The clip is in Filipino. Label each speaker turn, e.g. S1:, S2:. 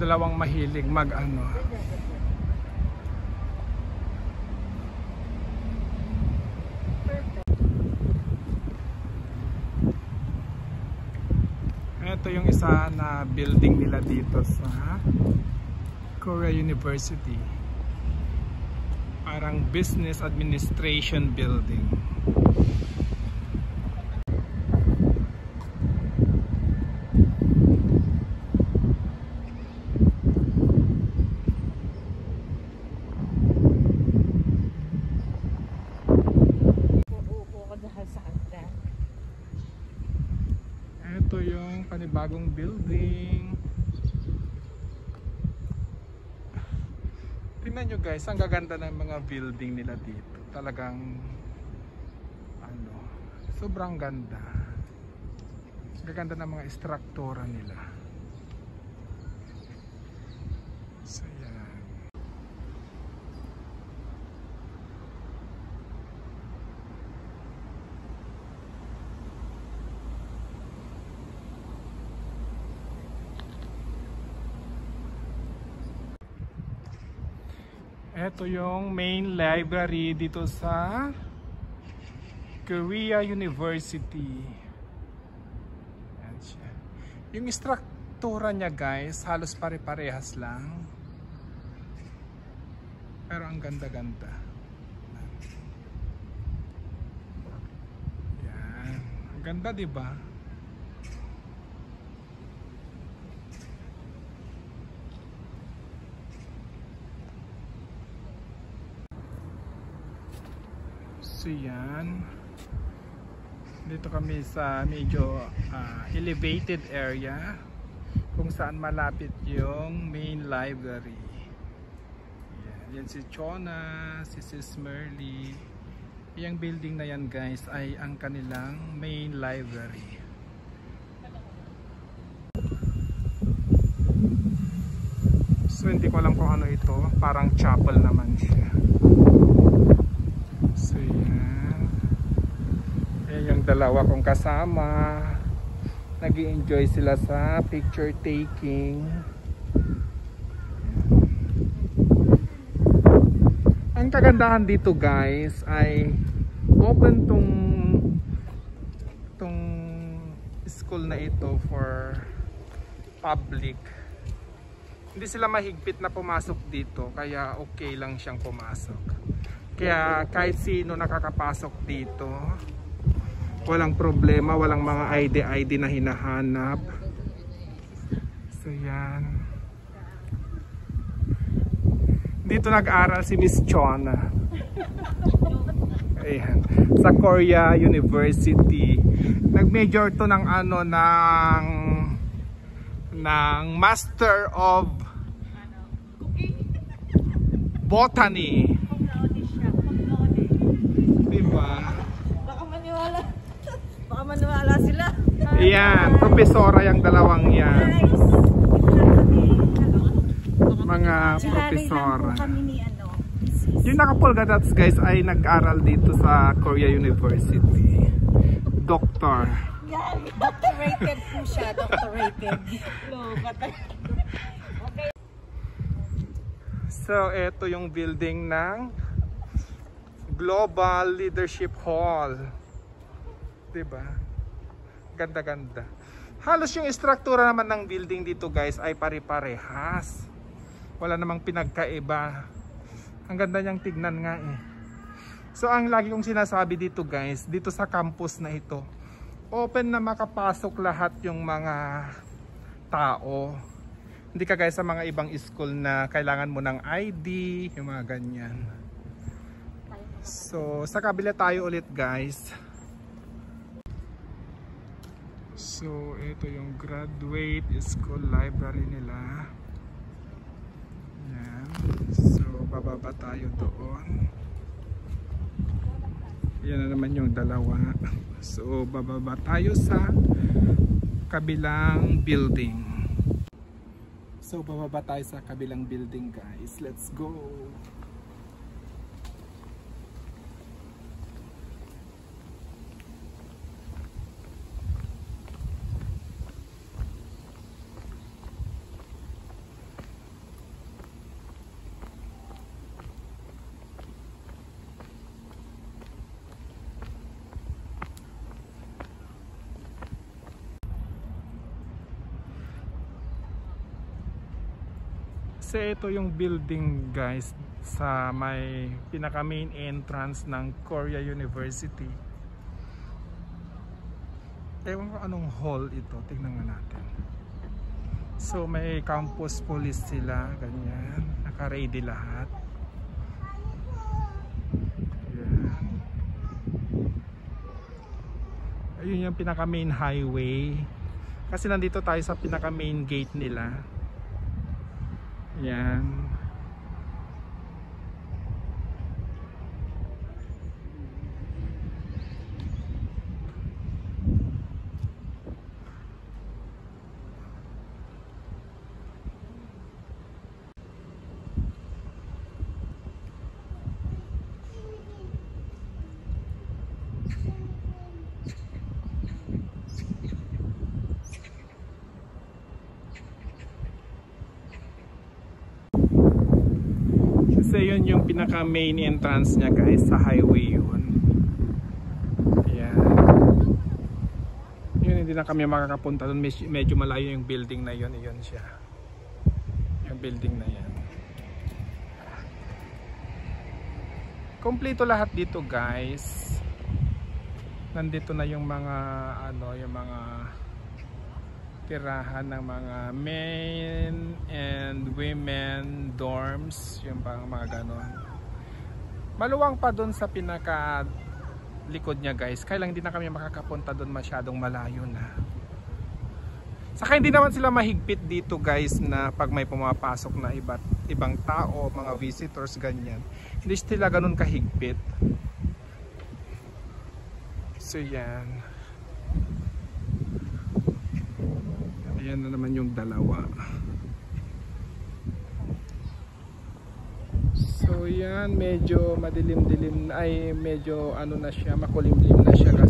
S1: dalawang mahilig mag-ano. Ito yung isa na building nila dito sa Korea University. Parang business administration building. Ito yung panibagong building. Tingnan nyo guys, ang gaganda ng mga building nila dito. Talagang ano, sobrang ganda. Gaganda ng mga struktura nila. So yan. Ito yung main library dito sa Korea University. Yan siya. Yung struktura niya guys, halos pare-parehas lang. Pero ang ganda-ganda. Yan. Ang ganda, diba? So yan, dito kami sa medyo elevated area kung saan malapit yung main library. Yan si Chona, si Sis Merly. Yung building na yan guys ay ang kanilang main library. So hindi ko alam kung ano ito, parang chapel naman siya. So yan. Yan yung dalawa kong kasama. Nag-i-enjoy sila sa picture taking. Ang kagandahan dito guys ay open tong school na ito for public. Hindi sila mahigpit na pumasok dito, kaya okay lang siyang pumasok. Kaya kahit sino nakakapasok dito, walang problema, walang mga ID na hinahanap. So yan. Dito nag-aral si Miss Chona. Ayan. Sa Korea University. Nag-major to ng ano, ng Master of Botany. Diba?
S2: Baka maniwala sila.
S1: Ayan, profesora yung dalawang yan. Mga profesora. Yung nakapolga dots guys ay nag-aral dito sa Korea University. Doctor.
S2: Doctorated po siya. Doctorated. Okay.
S1: So, ito yung building ng Global Leadership Hall. Diba? Ganda-ganda. Halos yung struktura naman ng building dito guys ay pare-parehas. Wala namang pinagkaiba. Ang ganda niyang tignan nga eh. So ang lagi kong sinasabi dito guys, dito sa campus na ito, open na makapasok lahat yung mga tao. Hindi ka guys sa mga ibang school na kailangan mo ng ID, yung mga ganyan. So sa kabila tayo ulit guys. So ito yung graduate school library nila. Yan. So bababa tayo doon. Yan na naman yung dalawa. So bababa tayo sa kabilang building. So bababa tayo sa kabilang building guys. Let's go. Kasi ito yung building guys sa may pinaka main entrance ng Korea University. Ewan ko anong hall ito, tingnan nga natin. So may campus police sila, ganyan, naka-ready lahat. Yan. Ayun yung pinaka main highway. Kasi nandito tayo sa pinaka main gate nila. Yan. Kasi yun yung pinaka main entrance niya guys, sa highway yun. Ayan. Yun, hindi na kami makakapunta doon, medyo malayo yung building na yun. Iyon siya, yung building na yan. Kompleto lahat dito guys. Nandito na yung mga yung mga tirahan ng mga men and women dorms, yung pang mga ganon. Maluwang pa doon sa pinaka likod niya guys, kaya lang hindi na kami makakapunta doon, masyadong malayo na. Saka hindi naman sila mahigpit dito guys, na pag may pumapasok na ibang tao, mga visitors ganyan, hindi sila ganun kahigpit. So yan. Ayan na naman yung dalawa. So yan, medyo madilim-dilim, ay medyo na siya, makulimlim na siya kasi